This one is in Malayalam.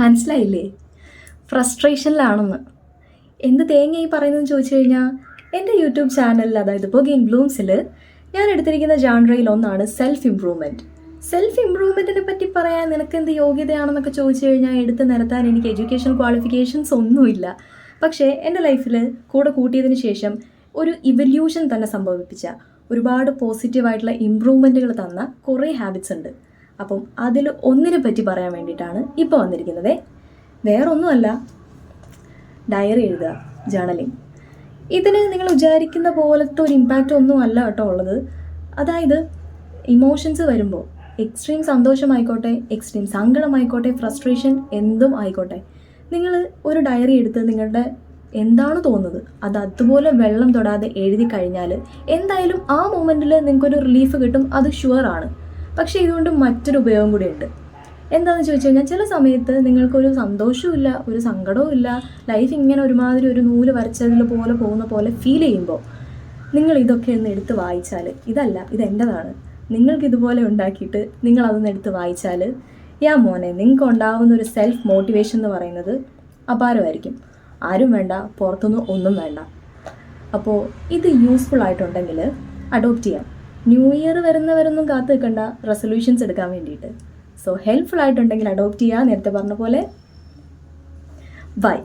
മനസ്സിലായില്ലേ? ഫ്രസ്ട്രേഷനിലാണെന്ന്. എന്ത് തേങ്ങ ഈ പറയുന്നതെന്ന് ചോദിച്ചു കഴിഞ്ഞാൽ, എൻ്റെ യൂട്യൂബ് ചാനലിൽ, അതായത് ബുഗിങ് ബ്ലൂംസിൽ ഞാൻ എടുത്തിരിക്കുന്ന ജാൻറയിൽ ഒന്നാണ് സെൽഫ് ഇംപ്രൂവ്മെൻറ്റ്. സെൽഫ് ഇംപ്രൂവ്മെൻറ്റിനെ പറ്റി പറയാൻ നിനക്ക് എന്ത് യോഗ്യതയാണെന്നൊക്കെ ചോദിച്ചു കഴിഞ്ഞാൽ എടുത്ത് നിരത്താൻ എനിക്ക് എഡ്യൂക്കേഷൻ ക്വാളിഫിക്കേഷൻസ് ഒന്നുമില്ല. പക്ഷേ എൻ്റെ ലൈഫിൽ കൂടെ കൂട്ടിയതിന് ശേഷം ഒരു ഇവല്യൂഷൻ തന്നെ സംഭവിപ്പിച്ച, ഒരുപാട് പോസിറ്റീവായിട്ടുള്ള ഇമ്പ്രൂവ്മെൻറ്റുകൾ തന്ന കുറേ ഹാബിറ്റ്സ് ഉണ്ട്. അപ്പം അതിൽ ഒന്നിനെ പറ്റി പറയാൻ വേണ്ടിയിട്ടാണ് ഇപ്പോൾ വന്നിരിക്കുന്നത്. വേറൊന്നുമല്ല, ഡയറി എഴുതുക, ജേണലിങ്. ഇതിന് നിങ്ങൾ വിചാരിക്കുന്ന പോലത്തെ ഒരു ഇമ്പാക്റ്റ് ഒന്നും അല്ല കേട്ടോ ഉള്ളത്. അതായത് ഇമോഷൻസ് വരുമ്പോൾ, എക്സ്ട്രീം സന്തോഷമായിക്കോട്ടെ, എക്സ്ട്രീം സങ്കടമായിക്കോട്ടെ, ഫ്രസ്ട്രേഷൻ എന്തും ആയിക്കോട്ടെ, നിങ്ങൾ ഒരു ഡയറി എടുത്ത് നിങ്ങളുടെ എന്താണ് തോന്നുന്നത് അത് അതുപോലെ വെള്ളം തൊടാതെ എഴുതി കഴിഞ്ഞാൽ എന്തായാലും ആ മൊമെൻറ്റിൽ നിങ്ങൾക്കൊരു റിലീഫ് കിട്ടും, അത് ഷുവറാണ്. പക്ഷേ ഇതുകൊണ്ട് മറ്റൊരു ഉപയോഗം കൂടിയുണ്ട്. എന്താണെന്ന് ചോദിച്ചു കഴിഞ്ഞാൽ, ചില സമയത്ത് നിങ്ങൾക്കൊരു സന്തോഷവും ഇല്ല, ഒരു സങ്കടവും ഇല്ല, ലൈഫ് ഇങ്ങനെ ഒരുമാതിരി ഒരു നൂല് വരച്ചതിൽ പോലെ പോകുന്ന പോലെ ഫീൽ ചെയ്യുമ്പോൾ നിങ്ങൾ ഇതൊക്കെ ഒന്ന് എടുത്ത് വായിച്ചാൽ, ഇതെൻ്റെതാണ്, നിങ്ങൾക്കിതുപോലെ ഉണ്ടാക്കിയിട്ട് നിങ്ങളതൊന്ന് എടുത്ത് വായിച്ചാൽ, മോനെ, നിങ്ങൾക്ക് ഉണ്ടാവുന്ന ഒരു സെൽഫ് മോട്ടിവേഷൻ എന്ന് പറയുന്നത് അപാരമായിരിക്കും. ആരും വേണ്ട, പുറത്തൊന്നും ഒന്നും വേണ്ട. അപ്പോൾ ഇത് യൂസ്ഫുൾ ആയിട്ടുണ്ടെങ്കിൽ അഡോപ്റ്റ് ചെയ്യാം. ന്യൂ ഇയർ വരുന്നവരൊന്നും കാത്തു നിൽക്കണ്ട റെസൊല്യൂഷൻസ് എടുക്കാൻ വേണ്ടിയിട്ട്. സോ ഹെൽപ്ഫുൾ ആയിട്ടുണ്ടെങ്കിൽ അഡോപ്റ്റ് ചെയ്യുക, നേരത്തെ പറഞ്ഞ പോലെ. ബൈ.